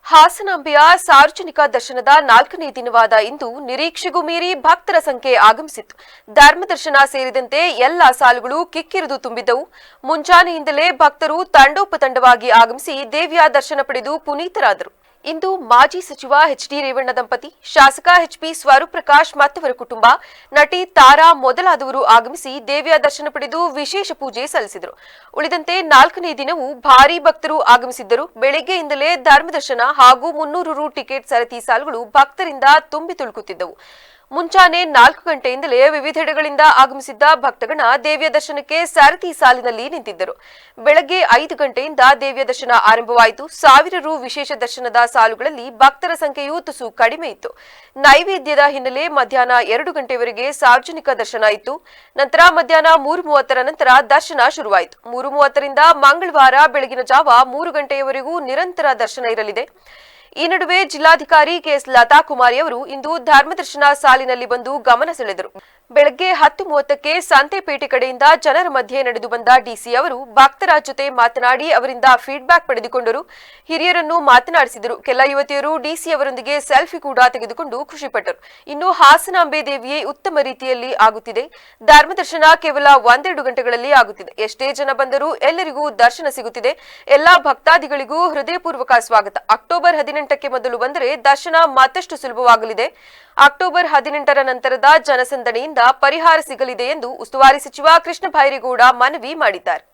ಹಾಸನಾಂಬೆಯ ಸಾರ್ವಜನಿಕ ದರ್ಶನದ 4ನೇ ದಿನವಾದ ಇಂದು ನಿರೀಕ್ಷೆಗೂ ಮೀರಿ ಭಕ್ತರ ಸಂಖ್ಯೆ ಆಗಮಿಸಿತ್ತು. ಧರ್ಮದರ್ಶನ ಸೇರಿದಂತೆ ಎಲ್ಲ ಸಾಲುಗಳು ಕಿಕ್ಕಿರಿದು ತುಂಬಿದ್ದವು. ಮುಂಜಾನೆಯಿಂದಲೇ ಭಕ್ತರು ತಂಡೋಪತಂಡವಾಗಿ ಆಗಮಿಸಿ ದೇವಿಯ ದರ್ಶನ ಪಡೆದು ಪುನೀತರಾದರು. ಇಂದು ಮಾಜಿ ಸಚಿವ ಎಚ್.ಡಿ. ರೇವಣ್ಣ ದಂಪತಿ, ಶಾಸಕ ಎಚ್.ಪಿ. ಸ್ವರೂಪ್ ಪ್ರಕಾಶ್ ಮತ್ತವರ ಕುಟುಂಬ, ನಟಿ ತಾರಾ ಮೊದಲಾದವರು ಆಗಮಿಸಿ ದೇವಿಯ ದರ್ಶನ ಪಡೆದು ವಿಶೇಷ ಪೂಜೆ ಸಲ್ಲಿಸಿದರು. ಉಳಿದಂತೆ 4ನೇ ದಿನವೂ ಭಾರೀ ಭಕ್ತರು ಆಗಮಿಸಿದ್ದರು. ಬೆಳಗ್ಗೆಯಿಂದಲೇ ಧರ್ಮದರ್ಶನ ಹಾಗೂ 300 ರು ಟಿಕೆಟ್ ಸರತಿ ಸಾಲುಗಳು ಭಕ್ತರಿಂದ ತುಂಬಿ ತುಳುಕುತ್ತಿದ್ದವು. ಮುಂಚಾನೆ 4 ಗಂಟೆಯಿಂದಲೇ ವಿವಿಧೆಡೆಗಳಿಂದ ಆಗಮಿಸಿದ್ದ ಭಕ್ತಗಣ ದೇವಿಯ ದರ್ಶನಕ್ಕೆ ಸರತಿ ಸಾಲಿನಲ್ಲಿ ನಿಂತಿದ್ದರು. ಬೆಳಗ್ಗೆ 5 ಗಂಟೆಯಿಂದ ದೇವಿಯ ದರ್ಶನ ಆರಂಭವಾಯಿತು. 1000 ರು ವಿಶೇಷ ದರ್ಶನದ ಸಾಲುಗಳಲ್ಲಿ ಭಕ್ತರ ಸಂಖ್ಯೆಯು ತುಸು ಕಡಿಮೆ ಇತ್ತು. ನೈವೇದ್ಯದ ಹಿನ್ನೆಲೆ ಮಧ್ಯಾಹ್ನ 2 ಗಂಟೆವರೆಗೆ ಸಾರ್ವಜನಿಕ ದರ್ಶನ ಇತ್ತು. ನಂತರ ಮಧ್ಯಾಹ್ನ 3:30 ನಂತರ ದರ್ಶನ ಶುರುವಾಯಿತು. 3:30ರಿಂದ ಮಂಗಳವಾರ ಬೆಳಗಿನ ಜಾವ 3 ಗಂಟೆಯವರೆಗೂ ನಿರಂತರ ದರ್ಶನ ಇರಲಿದೆ. ಈ ನಡುವೆ ಜಿಲ್ಲಾಧಿಕಾರಿ ಕೆಎಸ್ ಲತಾ ಕುಮಾರಿ ಅವರು ಇಂದು ಧರ್ಮದರ್ಶನ ಸಾಲಿನಲ್ಲಿ ಬಂದು ಗಮನ ಸೆಳೆದರು. ಬೆಳಗ್ಗೆ 10:30ಕ್ಕೆ ಸಂತೆಪೇಟೆ ಕಡೆಯಿಂದ ಜನರ ಮಧ್ಯೆ ನಡೆದು ಬಂದ ಡಿಸಿ ಅವರು ಭಕ್ತರ ಜೊತೆ ಮಾತನಾಡಿ ಅವರಿಂದ ಫೀಡ್ಬ್ಯಾಕ್ ಪಡೆದುಕೊಂಡರು. ಹಿರಿಯರನ್ನು ಮಾತನಾಡಿಸಿದರು. ಕೆಲ ಯುವತಿಯರು ಡಿಸಿ ಅವರೊಂದಿಗೆ ಸೆಲ್ಫಿ ಕೂಡ ತೆಗೆದುಕೊಂಡು ಖುಷಿಪಟ್ಟರು. ಇನ್ನು ಹಾಸನಾಂಬೆ ದೇವಿಯೇ ಉತ್ತಮ ರೀತಿಯಲ್ಲಿ ಆಗುತ್ತಿದೆ. ಧರ್ಮದರ್ಶನ ಕೇವಲ 1-2 ಗಂಟೆಗಳಲ್ಲಿ ಆಗುತ್ತಿದೆ. ಎಷ್ಟೇ ಜನ ಬಂದರೂ ಎಲ್ಲರಿಗೂ ದರ್ಶನ ಸಿಗುತ್ತಿದೆ. ಎಲ್ಲಾ ಭಕ್ತಾದಿಗಳಿಗೂ ಹೃದಯಪೂರ್ವಕ ಸ್ವಾಗತ. ಅಕ್ಟೋಬರ್ 18ಕ್ಕೆ ಮೊದಲು ಬಂದರೆ ದರ್ಶನ ಮತ್ತಷ್ಟು ಸುಲಭವಾಗಲಿದೆ. ಅಕ್ಟೋಬರ್ 18ರ ನಂತರದ ಜನಸಂದಣಿಯಿಂದ ಪರಿಹಾರ ಸಿಗಲಿದೆ ಎಂದು ಉಸ್ತುವಾರಿ ಸಚಿವ ಕೃಷ್ಣ ಬೈರೇಗೌಡ ಮನವಿ ಮಾಡಿದ್ದಾರೆ.